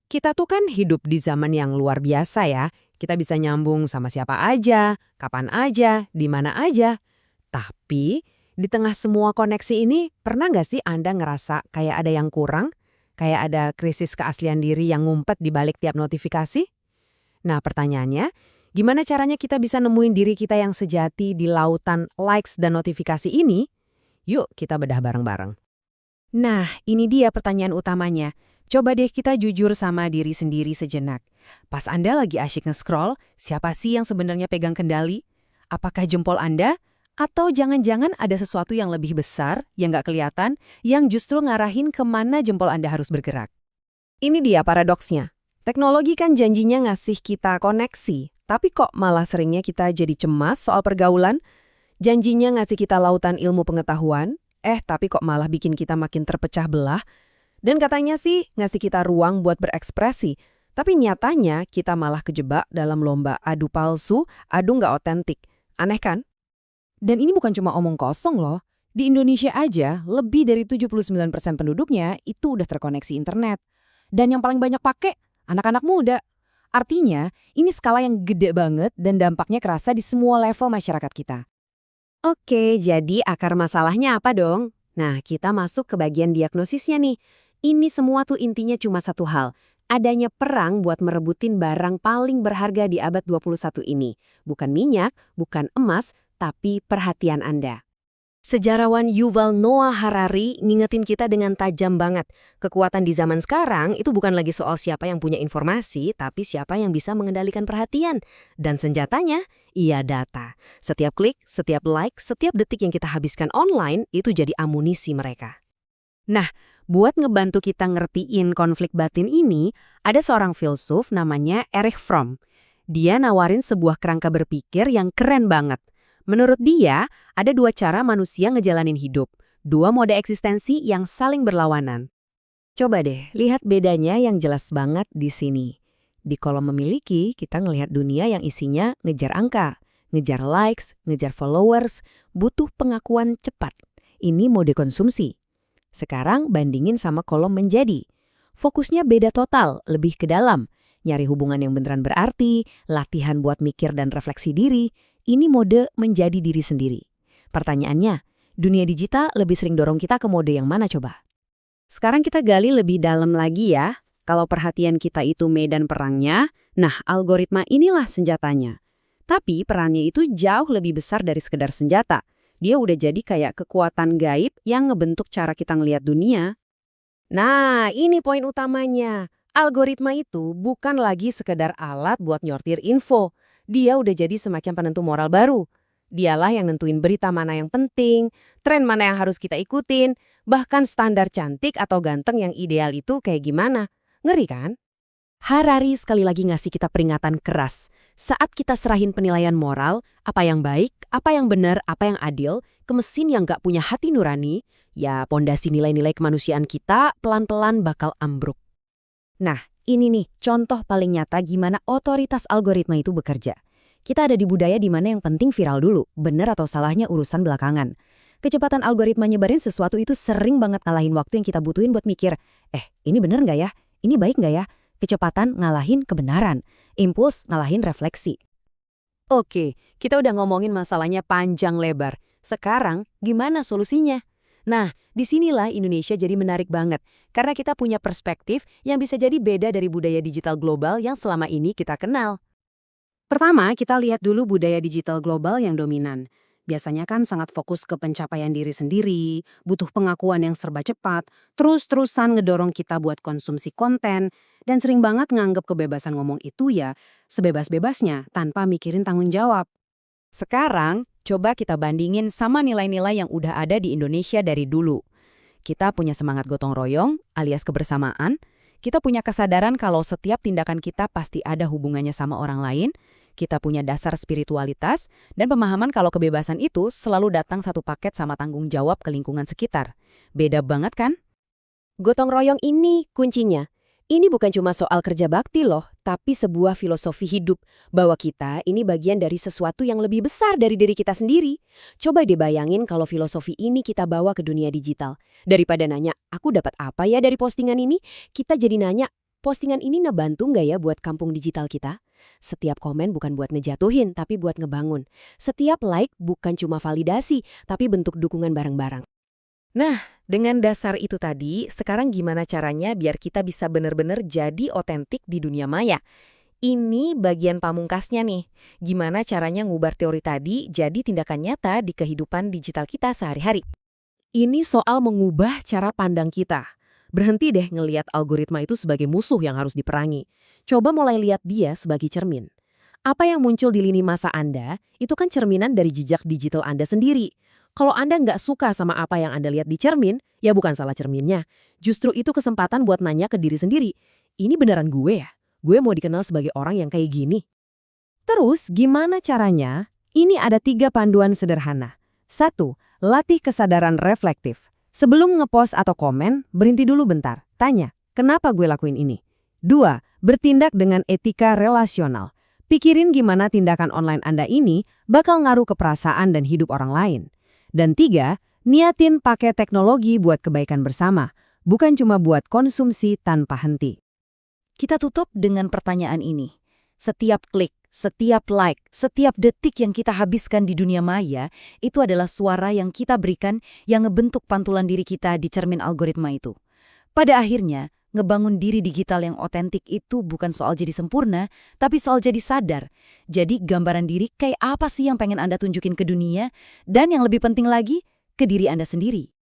Kita tuh kan hidup di zaman yang luar biasa ya. Kita bisa nyambung sama siapa aja, kapan aja, di mana aja. Tapi, di tengah semua koneksi ini, pernah nggak sih Anda ngerasa kayak ada yang kurang? Kayak ada krisis keaslian diri yang ngumpet di balik tiap notifikasi? Nah, pertanyaannya, gimana caranya kita bisa nemuin diri kita yang sejati di lautan likes dan notifikasi ini? Yuk, kita bedah bareng-bareng. Nah, ini dia pertanyaan utamanya. Coba deh kita jujur sama diri sendiri sejenak. Pas Anda lagi asyik nge-scroll, siapa sih yang sebenarnya pegang kendali? Apakah jempol Anda? Atau jangan-jangan ada sesuatu yang lebih besar, yang nggak kelihatan, yang justru ngarahin kemana jempol Anda harus bergerak? Ini dia paradoksnya. Teknologi kan janjinya ngasih kita koneksi, tapi kok malah seringnya kita jadi cemas soal pergaulan? Janjinya ngasih kita lautan ilmu pengetahuan, tapi kok malah bikin kita makin terpecah belah? Dan katanya sih ngasih kita ruang buat berekspresi, tapi nyatanya kita malah kejebak dalam lomba adu palsu, adu nggak otentik. Aneh kan? Dan ini bukan cuma omong kosong loh. Di Indonesia aja, lebih dari 79% penduduknya itu udah terkoneksi internet. Dan yang paling banyak pakai, anak-anak muda. Artinya, ini skala yang gede banget dan dampaknya kerasa di semua level masyarakat kita. Oke, jadi akar masalahnya apa dong? Nah, kita masuk ke bagian diagnosisnya nih. Ini semua tuh intinya cuma satu hal. Adanya perang buat merebutin barang paling berharga di abad 21 ini. Bukan minyak, bukan emas, tapi perhatian Anda. Sejarawan Yuval Noah Harari ngingetin kita dengan tajam banget. Kekuatan di zaman sekarang itu bukan lagi soal siapa yang punya informasi, tapi siapa yang bisa mengendalikan perhatian. Dan senjatanya, iya data. Setiap klik, setiap like, setiap detik yang kita habiskan online itu jadi amunisi mereka. Nah, buat ngebantu kita ngertiin konflik batin ini, ada seorang filsuf namanya Erich Fromm. Dia nawarin sebuah kerangka berpikir yang keren banget. Menurut dia, ada dua cara manusia ngejalanin hidup, dua mode eksistensi yang saling berlawanan. Coba deh, lihat bedanya yang jelas banget di sini. Di kolom memiliki, kita ngelihat dunia yang isinya ngejar angka, ngejar likes, ngejar followers, butuh pengakuan cepat. Ini mode konsumsi. Sekarang bandingin sama kolom menjadi. Fokusnya beda total, lebih ke dalam. Nyari hubungan yang beneran berarti, latihan buat mikir dan refleksi diri. Ini mode menjadi diri sendiri. Pertanyaannya, dunia digital lebih sering dorong kita ke mode yang mana coba? Sekarang kita gali lebih dalam lagi ya. Kalau perhatian kita itu medan perangnya, nah algoritma inilah senjatanya. Tapi perannya itu jauh lebih besar dari sekedar senjata. Dia udah jadi kayak kekuatan gaib yang ngebentuk cara kita ngelihat dunia. Nah, ini poin utamanya. Algoritma itu bukan lagi sekedar alat buat nyortir info. Dia udah jadi semacam penentu moral baru. Dialah yang nentuin berita mana yang penting, tren mana yang harus kita ikutin, bahkan standar cantik atau ganteng yang ideal itu kayak gimana. Ngeri kan? Harari sekali lagi ngasih kita peringatan keras. Saat kita serahin penilaian moral, apa yang baik, apa yang benar, apa yang adil, ke mesin yang nggak punya hati nurani, ya pondasi nilai-nilai kemanusiaan kita pelan-pelan bakal ambruk. Nah, ini nih contoh paling nyata gimana otoritas algoritma itu bekerja. Kita ada di budaya di mana yang penting viral dulu, bener atau salahnya urusan belakangan. Kecepatan algoritma nyebarin sesuatu itu sering banget ngalahin waktu yang kita butuhin buat mikir, ini bener nggak ya? Ini baik nggak ya? Kecepatan ngalahin kebenaran, impuls ngalahin refleksi. Oke, kita udah ngomongin masalahnya panjang lebar. Sekarang, gimana solusinya? Nah, disinilah Indonesia jadi menarik banget, karena kita punya perspektif yang bisa jadi beda dari budaya digital global yang selama ini kita kenal. Pertama, kita lihat dulu budaya digital global yang dominan. Biasanya kan sangat fokus ke pencapaian diri sendiri, butuh pengakuan yang serba cepat, terus-terusan ngedorong kita buat konsumsi konten, dan sering banget nganggep kebebasan ngomong itu ya sebebas-bebasnya tanpa mikirin tanggung jawab. Sekarang, coba kita bandingin sama nilai-nilai yang udah ada di Indonesia dari dulu. Kita punya semangat gotong royong, alias kebersamaan. Kita punya kesadaran kalau setiap tindakan kita pasti ada hubungannya sama orang lain. Kita punya dasar spiritualitas dan pemahaman kalau kebebasan itu selalu datang satu paket sama tanggung jawab ke lingkungan sekitar. Beda banget kan? Gotong royong ini kuncinya. Ini bukan cuma soal kerja bakti loh, tapi sebuah filosofi hidup bahwa kita ini bagian dari sesuatu yang lebih besar dari diri kita sendiri. Coba dibayangin kalau filosofi ini kita bawa ke dunia digital. Daripada nanya, aku dapat apa ya dari postingan ini? Kita jadi nanya, Postingan ini ngebantu nggak ya buat kampung digital kita? Setiap komen bukan buat ngejatuhin, tapi buat ngebangun. Setiap like bukan cuma validasi, tapi bentuk dukungan bareng-bareng. Nah, dengan dasar itu tadi, sekarang gimana caranya biar kita bisa benar-benar jadi otentik di dunia maya? Ini bagian pamungkasnya nih. Gimana caranya ngubar teori tadi jadi tindakan nyata di kehidupan digital kita sehari-hari? Ini soal mengubah cara pandang kita. Berhenti deh ngelihat algoritma itu sebagai musuh yang harus diperangi. Coba mulai lihat dia sebagai cermin. Apa yang muncul di lini masa Anda, itu kan cerminan dari jejak digital Anda sendiri. Kalau Anda nggak suka sama apa yang Anda lihat di cermin, ya bukan salah cerminnya. Justru itu kesempatan buat nanya ke diri sendiri, ini beneran gue ya? Gue mau dikenal sebagai orang yang kayak gini. Terus, gimana caranya? Ini ada 3 panduan sederhana. 1. Latih kesadaran reflektif. Sebelum ngepost atau komen, berhenti dulu bentar. Tanya, kenapa gue lakuin ini? 2. Bertindak dengan etika relasional. Pikirin gimana tindakan online Anda ini bakal ngaruh ke perasaan dan hidup orang lain. Dan 3. Niatin pakai teknologi buat kebaikan bersama, bukan cuma buat konsumsi tanpa henti. Kita tutup dengan pertanyaan ini. Setiap klik, setiap like, setiap detik yang kita habiskan di dunia maya, itu adalah suara yang kita berikan yang ngebentuk pantulan diri kita di cermin algoritma itu. Pada akhirnya, ngebangun diri digital yang otentik itu bukan soal jadi sempurna, tapi soal jadi sadar. Jadi gambaran diri kayak apa sih yang pengen Anda tunjukin ke dunia, dan yang lebih penting lagi, ke diri Anda sendiri.